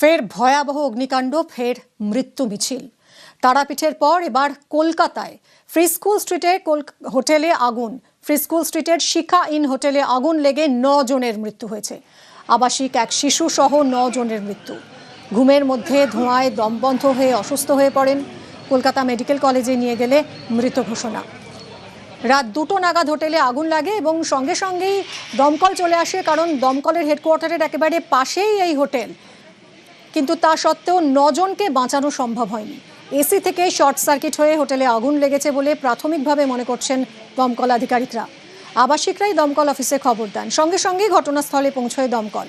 ফের ভয়াবহ অগ্নিকাণ্ড, ফের মৃত্যু মিছিল। তারাপীঠের পর এবার কলকাতায় ফ্রি স্কুল স্ট্রিটে হোটেলে আগুন। ফ্রি স্কুল স্ট্রিটের শিখা ইন হোটেলে আগুন লেগে 9 জনের মৃত্যু হয়েছে। আবাসিক এক শিশু সহ 9 জনের মৃত্যু। ঘুমের মধ্যে ধোঁয়ায় দমবন্ধ হয়ে অসুস্থ হয়ে পড়েন। কলকাতা মেডিকেল কলেজে নিয়ে গেলে মৃত ঘোষণা। রাত 2টো নাগাদ হোটেলে আগুন লাগে এবং সঙ্গে সঙ্গেই দমকল চলে আসে, কারণ দমকলের হেডকোয়ার্টারের একেবারে পাশেই এই হোটেল। কিন্তু তা সত্ত্বেও 9 জনকে বাঁচানো সম্ভব হয়নি। এসি থেকে শর্ট সার্কিট হয়ে হোটেলে আগুন লেগেছে বলে প্রাথমিকভাবে মনে করছেন দমকল আধিকারিকরা। আবাসিকরাই দমকল অফিসে খবর দেন। সঙ্গে সঙ্গেই ঘটনাস্থলে পৌঁছয় দমকল।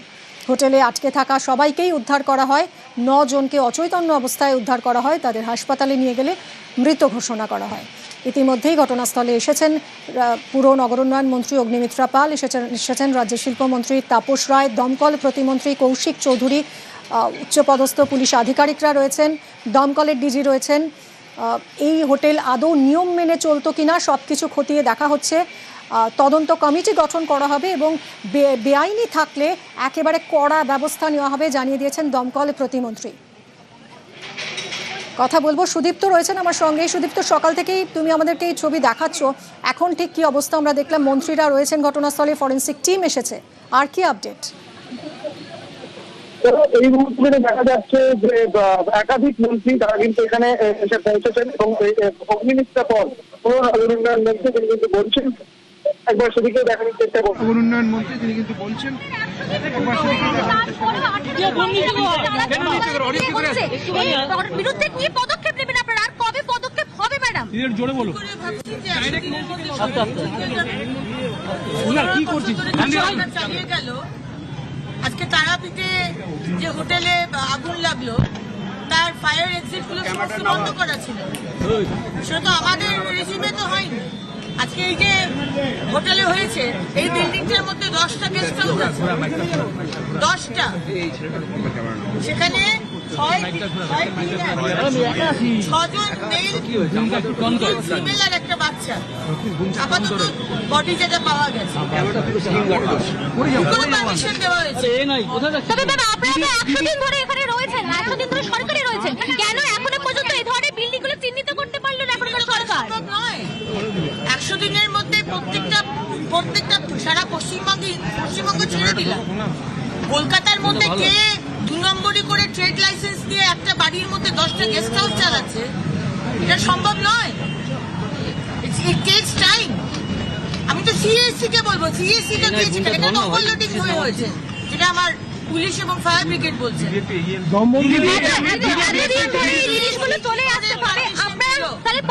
হোটেলে আটকে থাকা সবাইকেই উদ্ধার করা হয়। 9 জনকে অচৈতন্য অবস্থায় উদ্ধার করা হয়, তাদের হাসপাতালে নিয়ে গেলে মৃত ঘোষণা করা হয়। ইতিমধ্যেই ঘটনাস্থলে এসেছেন পুর নগরোন্নয়ন মন্ত্রী অগ্নিমিত্রা পাল, এসেছেন রাজ্যের শিল্পমন্ত্রী তাপস রায়, দমকল প্রতিমন্ত্রী কৌশিক চৌধুরী, উচ্চপদস্থ পুলিশ আধিকারিকরা রয়েছেন, দমকলের ডিজি রয়েছেন। এই হোটেল আদৌ নিয়ম মেনে চলতো কিনা সবকিছু খতিয়ে দেখা হচ্ছে। তদন্ত কমিটি গঠন করা হবে এবং বেআইনি থাকলে একেবারে কড়া ব্যবস্থা নেওয়া হবে, জানিয়ে দিয়েছেন দমকল প্রতিমন্ত্রী। কথা বলবো, সুদীপ্ত রয়েছেন আমার সঙ্গে। সুদীপ্ত, সকাল থেকেই তুমি আমাদেরকে এই ছবি দেখাচ্ছ, এখন ঠিক কি অবস্থা? আমরা দেখলাম মন্ত্রীরা রয়েছেন ঘটনাস্থলে, ফরেন্সিক টিম এসেছে, আর কি আপডেট? এই মুহূর্তে দেখা যাচ্ছে যে একাধিক মন্ত্রী তারা কিন্তু এখানে এসে পৌঁছেছেন এবং অগ্নিমিত্রা পল পুর নগরোন্নয়ন মন্ত্রী তিনি কিন্তু বলছেন, একবার সেদিকে দেখানোর চেষ্টা করছেন। উন্নয়ন মন্ত্রী তিনি কিন্তু বলছেন বিরুদ্ধে কি পদক্ষেপ নেবেন আপনারা, আর কবে পদক্ষেপ হবে ম্যাডাম? জোরে বলুন। কি করছিস? চালিয়ে গেল আজকে তারাপীঠে যে হোটেলে আগুন লাগলো, তার ফায়ার এক্সিট গুলো সমস্ত বন্ধ করা ছিল। সেটা তো আমাদের রেজিমে তো হয়নি। আজকে এই যে হোটেলে হয়েছে, এই বিল্ডিংটার মধ্যে 10টা গেস্ট হাউস আছে, 10টা। সেখানে 6 জন মেল, 2 ফিমেল আর একটা বাচ্চা। আপাতত বডি যেটা পাওয়া গেছে, কোনো পারমিশন দেওয়া হয়েছে। তবে দাদা, আপনারা তো 100 দিন ধরে এখানে রয়েছেন, 100 দিন ধরে সরকারে রয়েছেন, কেন এখনো পর্যন্ত এই ধরনের বিল্ডিংগুলো চিহ্নিত করতে পারলো না এখনকার সরকার? নয়, 100 দিনের মধ্যে প্রত্যেকটা সারা পশ্চিমবঙ্গ ছেড়ে দিলাম। কলকাতার মধ্যে কে 2 নম্বরই করে ট্রেড লাইসেন্স দিয়ে একটা বাড়ির মধ্যে 10টা গেস্ট হাউস চালাচ্ছে? এটা সম্ভব নয়। ইট টেকস টাইম। আমি তো সিএসসি কে বলবো, সিএসসি টা দিয়েছে, এটা তো ওভারলোডিং হয়েছে, যেটা আমার পুলিশ এবং ফায়ার ব্রিগেড বলছে।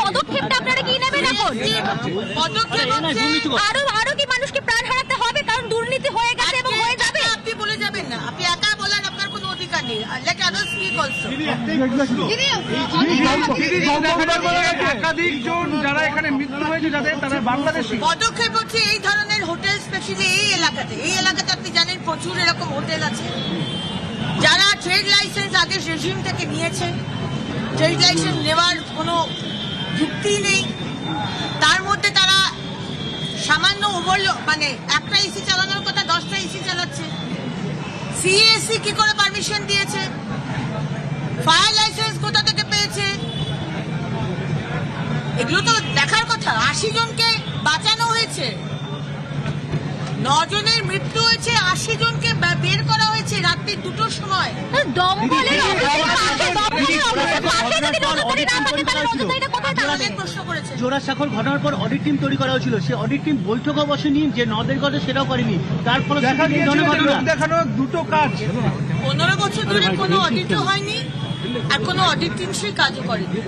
পদক্ষেপটা আপনারা কি নেবেন এখন? পদক্ষেপ আরো কি মানুষকে প্রাণ হারাতে হবে? কারণ দুর্নীতি হয়ে গেছে এবং হয়ে যাবে। আপনি বলে যাবেন না, আপনি একা বলেন, আপনার কোনো অধিকার নেই। Let others speak also. একাধিক জন যারা এখানে মৃত্যু হয়েছে, যাদের তারা বাংলাদেশী। পদক্ষেপ হচ্ছে এই ধরনের হোটেল, স্পেশালি এই এলাকাতে আপনি জানেন প্রচুর এরকম হোটেল আছে যারা ট্রেড লাইসেন্স আগের রেজিম থেকে নিয়েছে। ট্রেড লাইসেন্স নেওয়ার কোনো যুক্তি নেই। তার মধ্যে তারা সামান্য মানে একটা এসি চালানোর কথা 10টা এসি চালাচ্ছে। সিএসসি কি করে পারমিশন দিয়েছে? ফায়ার লাইসেন্স কোথা থেকে পেয়েছে? এগুলো তো দেখার কথা। 80 জনকে বাঁচানো হয়েছে, 9 জনের মৃত্যু হয়েছে, 80 জনকে বের করা হয়েছে রাত্রি 2টোর সময়। জোড়াসাঁকোর ঘটনার পর অডিট টিম তৈরি করা হয়েছিল, সেই অডিট টিম বৈঠকও বসেনি, যে 9 কথা সেটাও করেনি। তার ফলে দেখানো 2টো কাজ 15 বছর ধরে কোনো অডিটও হয়নি, আর কোনো অডিট টিম সেই কাজও করেনি।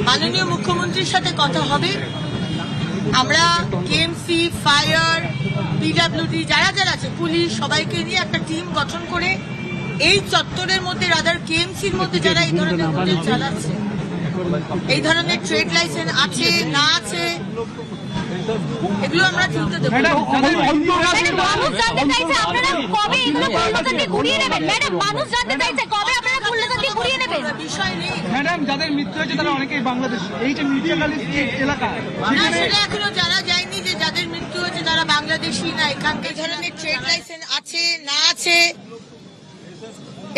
মাননীয় মুখ্যমন্ত্রীর সাথে কথা হবে। আমরা কেএমসি, ফায়ার, পিডব্লিউডি যারা আছে, পুলিশ, সবাইকে নিয়ে একটা টিম গঠন করে এই চত্বরের মধ্যে, রাদার কেএমসির মধ্যে যারা এই ধরনের হোটেল চালাচ্ছে, এই ধরনের ট্রেড লাইসেন্স আছে না আছে, এগুলো আমরা তুলতে দেবো। ম্যাডাম, যাদের মৃত্যু হয়েছে তারা অনেকেই বাংলাদেশী। এই যে এলাকা এখনো জানা যায়নি যে যাদের মৃত্যু হয়েছে তারা বাংলাদেশি না এখানকার। এই ধরনের ট্রেড লাইসেন্স আছে না আছে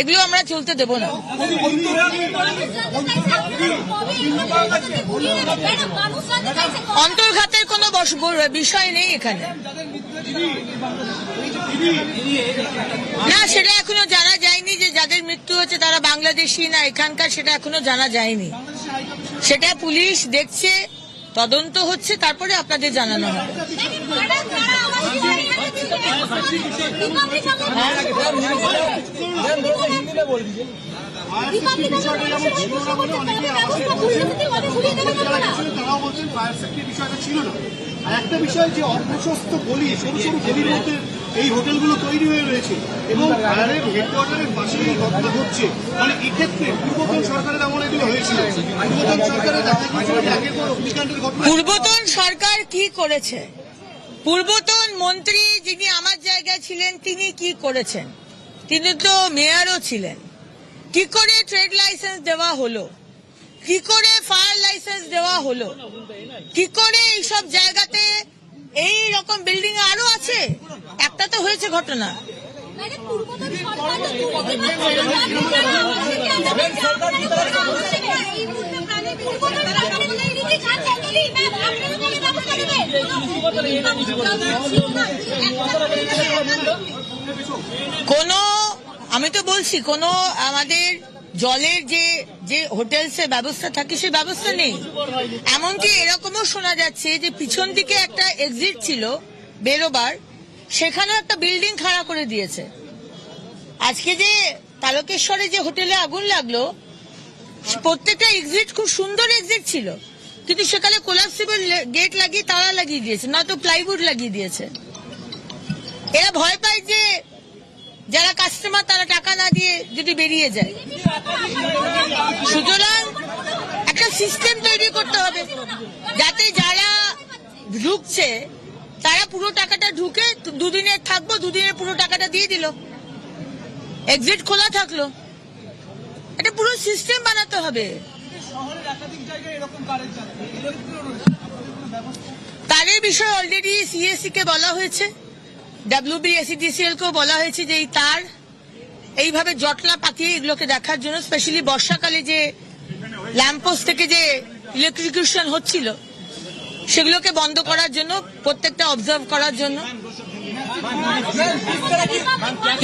এগুলো আমরা চলতে দেব না। অন্তর্ঘাতের কোনো বিষয় নেই এখানে। না, সেটা এখনো জানা যায়নি যে যাদের মৃত্যু হচ্ছে তারা বাংলাদেশি না এখানকার, সেটা এখনো জানা যায়নি। সেটা পুলিশ দেখছে, তদন্ত হচ্ছে, তারপরে আপনাদের জানানো হবে। একটা বিষয় যে অপ্রশস্ত গলি, সরু সরু গলির মধ্যে এই হোটেলগুলো তৈরি হয়ে রয়েছে এবং ফায়ারের হেডকোয়ার্টারের পাশে এই ঘটনা হচ্ছে, মানে এক্ষেত্রে পূর্বতন সরকারের আমলে এগুলো হয়েছিল। পূর্বতন সরকারের আগের পর অগ্নিকাণ্ডের ঘটনা। পূর্বতন সরকার কি করেছে? পূর্বতন মন্ত্রী যিনি আমার জায়গায় ছিলেন তিনি কি করেছেন? তিনি তো মেয়রও ছিলেন। কি করে ট্রেড লাইসেন্স দেওয়া হলো? কি করে ফায়ার লাইসেন্স দেওয়া হলো? কি করে এইসব জায়গাতে এই রকম বিল্ডিং আরো আছে? একটা তো হয়েছে ঘটনা। কোনো, আমি তো বলছি, কোনো আমাদের জলের যে হোটেলসের ব্যবস্থা থাকে সে ব্যবস্থা নেই। এমনকি এরকমও শোনা যাচ্ছে যে পিছন দিকে একটা এক্সিট ছিল বেরোবার, সেখানেও একটা বিল্ডিং খাড়া করে দিয়েছে। আজকে যে তারকেশ্বরে যে হোটেলে আগুন লাগলো, প্রত্যেকটা এক্সিট খুব সুন্দর এক্সিট ছিল, কিন্তু সেখানে কোলাপসিবল গেট লাগিয়ে তালা লাগিয়ে দিয়েছে, নয়তো প্লাইউড লাগিয়ে দিয়েছে। এরা ভয় পায় যে যারা কাস্টমার তারা টাকা না দিয়ে যদি বেরিয়ে যায়। সুতরাং একটা সিস্টেম তৈরি করতে হবে যাতে যারা ঢুকছে তারা পুরো টাকাটা ঢুকে, দুদিনের থাকবো, দুদিনের পুরো টাকাটা দিয়ে দিল, এক্সিট খোলা থাকলো। এটা পুরো সিস্টেম বানাতে হবে। তারের বিষয়ে অলরেডি সিএসসি কে বলা হয়েছে, WBSEDCL কেও বলা হয়েছে যে এই তার এইভাবে জটলা পাকিয়ে এগুলোকে দেখার জন্য, স্পেশালি বর্ষাকালে যে ল্যাম্পপোস্ট থেকে যে ইলেকট্রিকিউশন হচ্ছিল সেগুলোকে বন্ধ করার জন্য, প্রত্যেকটা অবজার্ভ করার জন্য।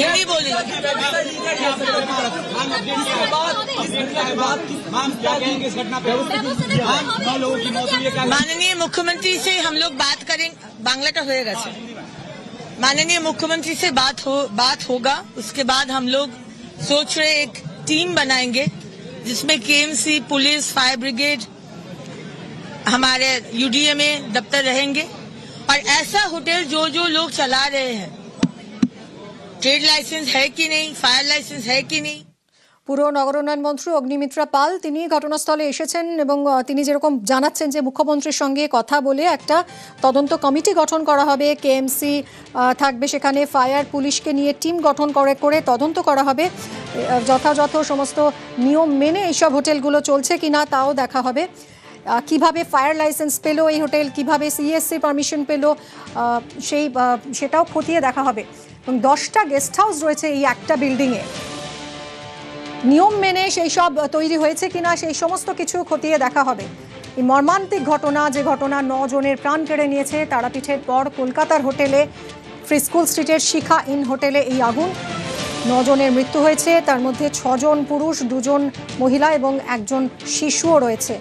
হিন্দি বলি। माननीय मुख्यमंत्री से हम लोग बात करेंगे, बांग्लाटा हो गया। माननीय मुख्यमंत्री से बात होगा, उसके बाद हम लोग सोच रहे एक टीम बनाएंगे जिसमें KMC, पुलिस, फायर ब्रिगेड, हमारे UDA में दफ्तर रहेंगे, और ऐसा होटल जो लोग चला रहे हैं, ट्रेड लाइसेंस है कि नहीं, फायर लाइसेंस है कि नहीं। পুর নগরোন্নয়ন মন্ত্রী অগ্নিমিত্রা পাল তিনি ঘটনাস্থলে এসেছেন এবং তিনি যেরকম জানাচ্ছেন যে মুখ্যমন্ত্রীর সঙ্গে কথা বলে একটা তদন্ত কমিটি গঠন করা হবে, KMC থাকবে সেখানে, ফায়ার, পুলিশকে নিয়ে টিম গঠন করে তদন্ত করা হবে, যথাযথ সমস্ত নিয়ম মেনে এইসব হোটেলগুলো চলছে কিনা তাও দেখা হবে। কিভাবে ফায়ার লাইসেন্স পেলো এই হোটেল, কিভাবে CSC পারমিশন পেলো সেটাও খতিয়ে দেখা হবে। এবং 10টা গেস্ট হাউস রয়েছে এই একটা বিল্ডিংয়ে, নিয়ম মেনে সেই সব তৈরি হয়েছে কিনা সেই সমস্ত কিছু খতিয়ে দেখা হবে। এই মর্মান্তিক ঘটনা, যে ঘটনা 9 জনের প্রাণ কেড়ে নিয়েছে, তারাপীঠের পর কলকাতার হোটেলে, ফ্রি স্কুল স্ট্রিটের শিখা ইন হোটেলে এই আগুন, 9 জনের মৃত্যু হয়েছে, তার মধ্যে 6 জন পুরুষ, 2 জন মহিলা এবং 1 জন শিশুও রয়েছে।